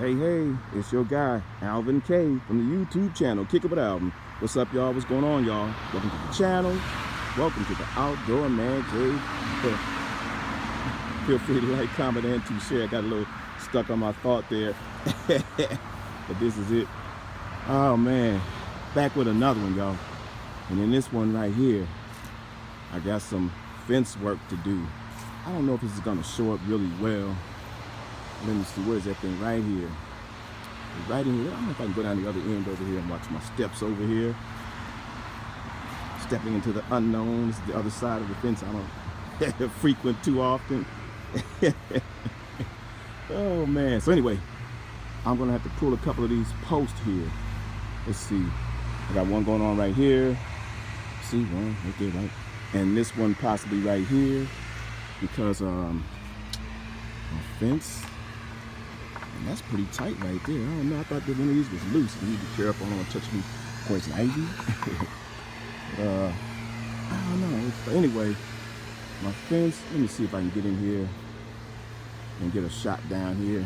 Hey, it's your guy, Alvin K from the YouTube channel, Kick It With Alvin. What's up, y'all? What's going on, y'all? Welcome to the channel. Welcome to the Outdoor Man Cave. Feel free to like, comment, and to share. I got a little stuck on my thought there. But this is it. Oh, man. Back with another one, y'all. And in this one right here, I got some fence work to do. I don't know if this is going to show up really well. Let me see, where's that thing? Right here. Right in here. I don't know if I can go down the other end over here and watch my steps over here. Stepping into the unknowns, the other side of the fence I don't frequent too often. Oh man. So anyway, I'm gonna have to pull a couple of these posts here. Let's see. I got one going on right here. See, one right there, right? And this one possibly right here. Because my fence. And that's pretty tight right there. I don't know. I thought that one of these was loose. I need to be careful. I don't want to touch any poison ivy. I don't know. But anyway, my fence. Let me see if I can get in here and get a shot down here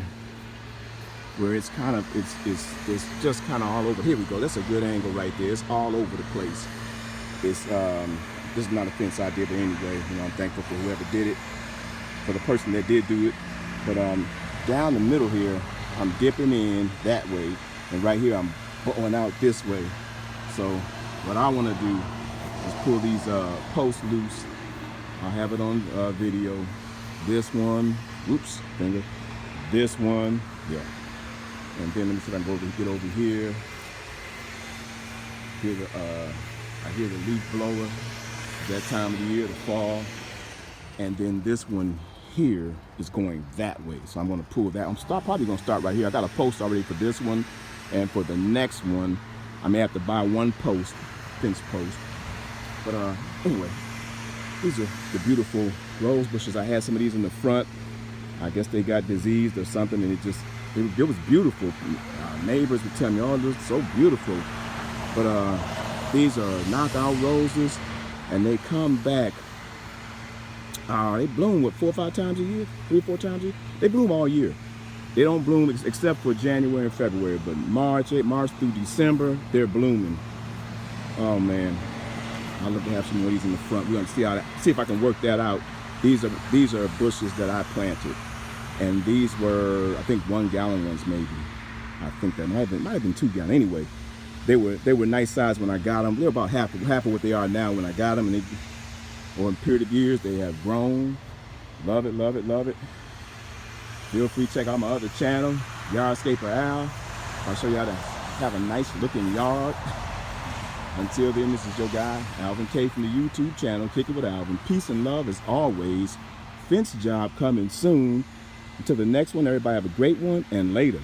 where it's kind of it's just kind of all over. Here we go. That's a good angle right there. It's all over the place. It's this is not a fence idea, but anyway, you know, I'm thankful for whoever did it, for the person that did do it. But down the middle here, I'm dipping in that way, and right here I'm going out this way. So what I want to do is pull these posts loose. I'll have it on video. This one, oops, finger. This one, yeah. And then let me see if I can get over here. I hear the leaf blower. That time of the year, the fall. And then this one here is going that way, so I'm going to pull that. Probably going to start right here. I got a post already for this one, and for the next one I may have to buy one post, fence post. But anyway, these are the beautiful rose bushes. I had some of these in the front. I guess they got diseased or something, and it was beautiful. Neighbors would tell me, oh, this is so beautiful. But these are knockout roses, and they come back. They bloom, what, 4 or 5 times a year? 3 or 4 times a year? They bloom all year. They don't bloom except for January and February, but March through December, they're blooming. Oh man, I'd love to have some of these in the front. We're gonna see if I can work that out. These are bushes that I planted, and these were, I think, 1 gallon ones maybe. I think that might have been 2 gallon. Anyway, they were nice size when I got them. They're about half of what they are now when I got them, and over a period of years, they have grown. Love it, love it, love it. Feel free to check out my other channel, Yardscaper Al. I'll show you how to have a nice looking yard. Until then, this is your guy, Alvin K from the YouTube channel, Kick It With Alvin. Peace and love as always. Fence job coming soon. Until the next one, everybody have a great one, and later.